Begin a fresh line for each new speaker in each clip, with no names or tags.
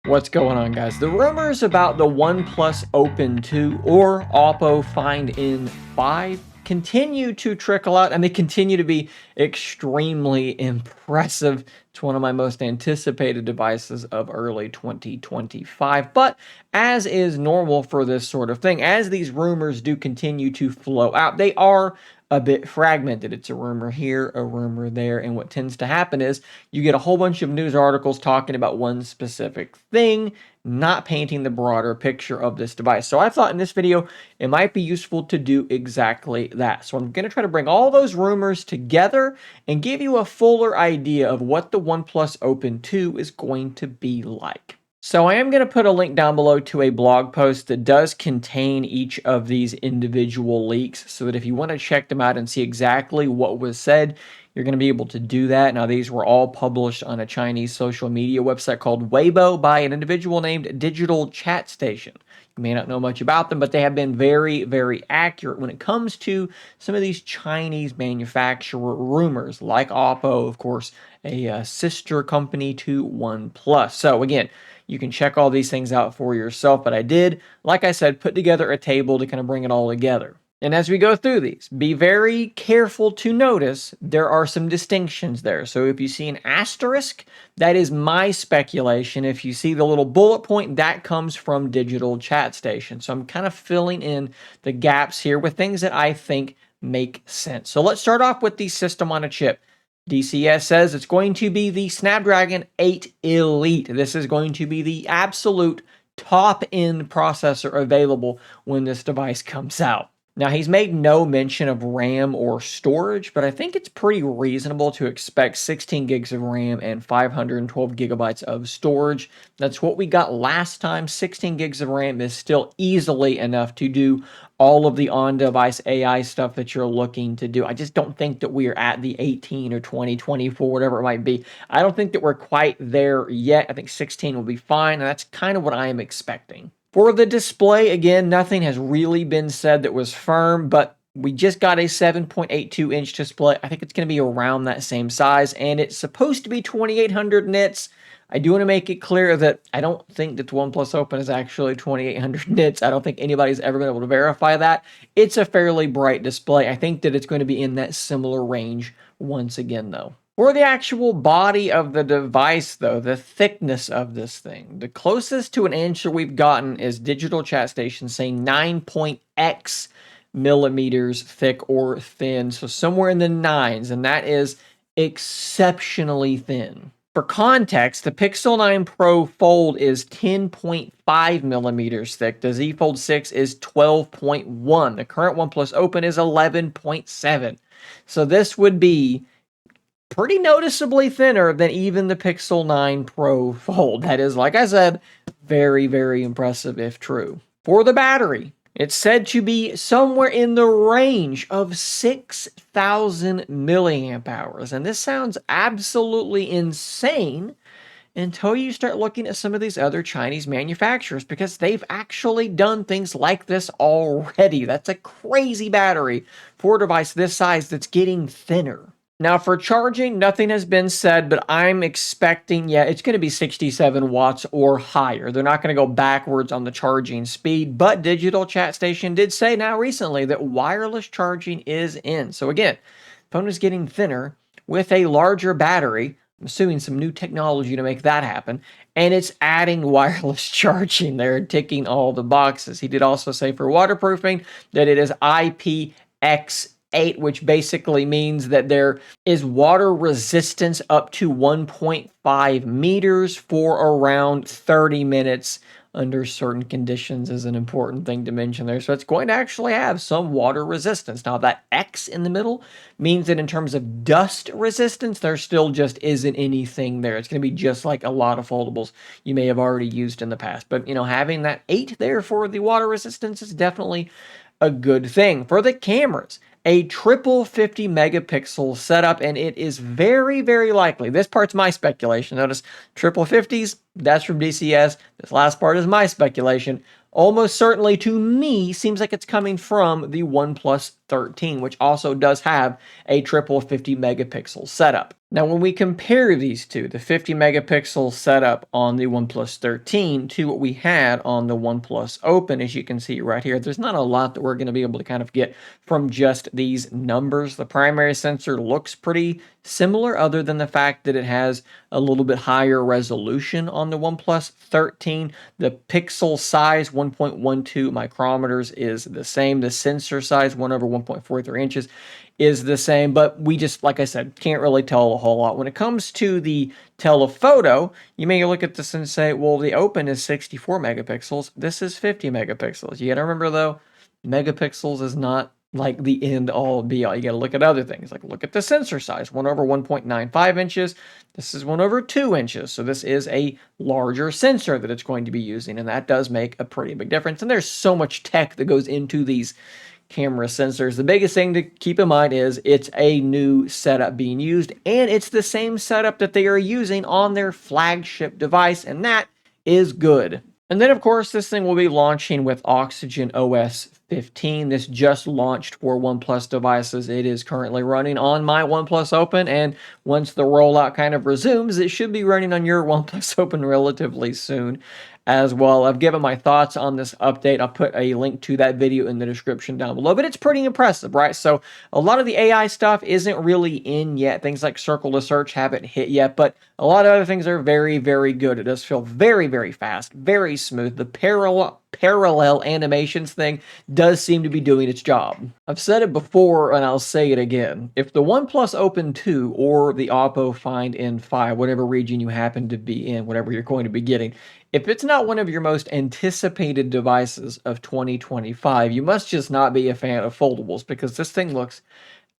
What's going on, guys? The rumors about the OnePlus Open 2 or Oppo Find N5 continue to trickle out, and they continue to be extremely impressive. It's one of my most anticipated devices of early 2025. But as is normal for this sort of thing, as these rumors do continue to flow out, they are a bit fragmented. It's a rumor here, a rumor there, and what tends to happen is you get a whole bunch of news articles talking about one specific thing, not painting the broader picture of this device. So I thought in this video, it might be useful to do exactly that. So I'm going to try to bring all those rumors together and give you a fuller idea of what the OnePlus Open 2 is going to be like. So I am going to put a link down below to a blog post that does contain each of these individual leaks so that if you want to check them out and see exactly what was said, you're going to be able to do that. Now, these were all published on a Chinese social media website called Weibo by an individual named Digital Chat Station. You may not know much about them, but they have been very, very accurate when it comes to some of these Chinese manufacturer rumors, like Oppo, of course, a sister company to OnePlus. So again, you can check all these things out for yourself, but I did, like I said, put together a table to kind of bring it all together. And as we go through these, be very careful to notice there are some distinctions there. So if you see an asterisk, that is my speculation. If you see the little bullet point, that comes from Digital Chat Station. So I'm kind of filling in the gaps here with things that I think make sense. So let's start off with the system on a chip. DCS says it's going to be the Snapdragon 8 Elite. This is going to be the absolute top-end processor available when this device comes out. Now, he's made no mention of RAM or storage, but I think it's pretty reasonable to expect 16 gigs of RAM and 512 gigabytes of storage. That's what we got last time. 16 gigs of RAM is still easily enough to do all of the on-device AI stuff that you're looking to do. I just don't think that we are at the 18 or 20, 24, whatever it might be. I don't think that we're quite there yet. I think 16 will be fine, and that's kind of what I am expecting. For the display, again, nothing has really been said that was firm, but we just got a 7.82-inch display. I think it's going to be around that same size, and it's supposed to be 2800 nits. I do want to make it clear that I don't think that the OnePlus Open is actually 2800 nits. I don't think anybody's ever been able to verify that. It's a fairly bright display. I think that it's going to be in that similar range once again, though. For the actual body of the device, though, the thickness of this thing, the closest to an inch that we've gotten is Digital Chat Station saying 9.x millimeters thick or thin, so somewhere in the 9s, and that is exceptionally thin. For context, the Pixel 9 Pro Fold is 10.5 millimeters thick. The Z Fold 6 is 12.1. The current OnePlus Open is 11.7. So this would be pretty noticeably thinner than even the Pixel 9 Pro Fold. That is, like I said, very, very impressive if true. For the battery, it's said to be somewhere in the range of 6,000 milliamp hours. And this sounds absolutely insane until you start looking at some of these other Chinese manufacturers, because they've actually done things like this already. That's a crazy battery for a device this size that's getting thinner. Now, for charging, nothing has been said, but I'm expecting, it's going to be 67 watts or higher. They're not going to go backwards on the charging speed, but Digital Chat Station did say now recently that wireless charging is in. So again, phone is getting thinner with a larger battery. I'm assuming some new technology to make that happen, and it's adding wireless charging. They're ticking all the boxes. He did also say for waterproofing that it is IPX8, which basically means that there is water resistance up to 1.5 meters for around 30 minutes under certain conditions is an important thing to mention there. So it's going to actually have some water resistance. Now that X in the middle means that in terms of dust resistance, there still just isn't anything there. It's going to be just like a lot of foldables you may have already used in the past. But, having that 8 there for the water resistance is definitely a good thing. For the cameras, a triple 50 megapixel setup, and it is very, very likely, this part's my speculation, notice triple 50s, That's from DCS. This last part is my speculation. Almost certainly to me seems like it's coming from the OnePlus 13, which also does have a triple 50 megapixel setup. Now, when we compare these two, the 50 megapixel setup on the OnePlus 13 to what we had on the OnePlus Open, as you can see right here, there's not a lot that we're going to be able to kind of get from just these numbers. The primary sensor looks pretty similar, other than the fact that it has a little bit higher resolution on the OnePlus 13. The pixel size, 1.12 micrometers, is the same. The sensor size, 1/1.43 inches, is the same, but we just, like I said, can't really tell a whole lot. When it comes to the telephoto, you may look at this and say, well, the Open is 64 megapixels. This is 50 megapixels. You got to remember, though, megapixels is not like the end all be all. You got to look at other things, like look at the sensor size, 1/1.95 inches. This is 1/2 inches. So this is a larger sensor that it's going to be using, and that does make a pretty big difference. And there's so much tech that goes into these camera sensors. The biggest thing to keep in mind is it's a new setup being used, and it's the same setup that they are using on their flagship device, and that is good. And then, of course, this thing will be launching with Oxygen OS 15. This just launched for OnePlus devices. It is currently running on my OnePlus Open, and once the rollout kind of resumes, it should be running on your OnePlus Open relatively soon as well. I've given my thoughts on this update. I'll put a link to that video in the description down below, but it's pretty impressive, right? So a lot of the AI stuff isn't really in yet. Things like circle to search haven't hit yet, but a lot of other things are very, very good. It does feel very, very fast, very smooth. The parallel animations thing does seem to be doing its job. I've said it before and I'll say it again. If the OnePlus Open 2 or the Oppo Find N5, whatever region you happen to be in, whatever you're going to be getting, if it's not one of your most anticipated devices of 2025, you must just not be a fan of foldables, because this thing looks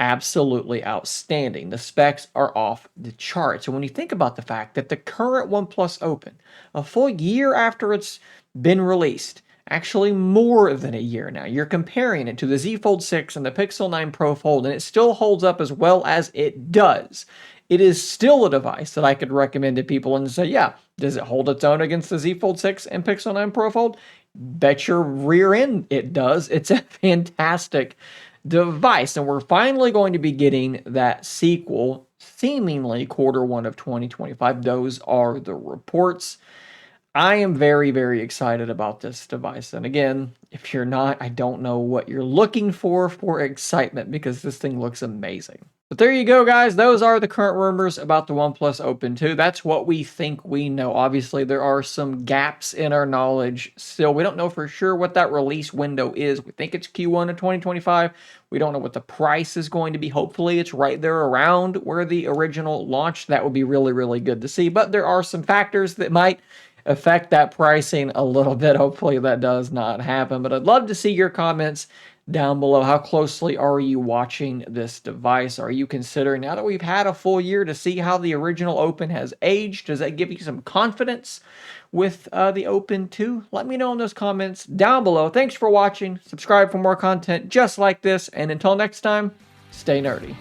absolutely outstanding. The specs are off the charts. And when you think about the fact that the current OnePlus Open, a full year after it's been released, actually more than a year now, you're comparing it to the Z Fold 6 and the Pixel 9 Pro Fold, and it still holds up as well as it does. It is still a device that I could recommend to people and say, yeah, does it hold its own against the Z Fold 6 and Pixel 9 Pro Fold? Bet your rear end it does. It's a fantastic device, and we're finally going to be getting that sequel, seemingly Q1 of 2025. Those are the reports. I am very, very excited about this device. And again, if you're not, I don't know what you're looking for excitement, because this thing looks amazing. But there you go, guys. Those are the current rumors about the OnePlus Open 2. That's what we think we know. Obviously, there are some gaps in our knowledge still. We don't know for sure what that release window is. We think it's Q1 of 2025. We don't know what the price is going to be. Hopefully, it's right there around where the original launched. That would be really, really good to see. But there are some factors that might affect that pricing a little bit. Hopefully, that does not happen. But I'd love to see your comments down below. How closely are you watching this device? Are you considering, now that we've had a full year, to see how the original Open has aged? Does that give you some confidence with the Open 2? Let me know in those comments down below. Thanks for watching. Subscribe for more content just like this. And until next time, stay nerdy.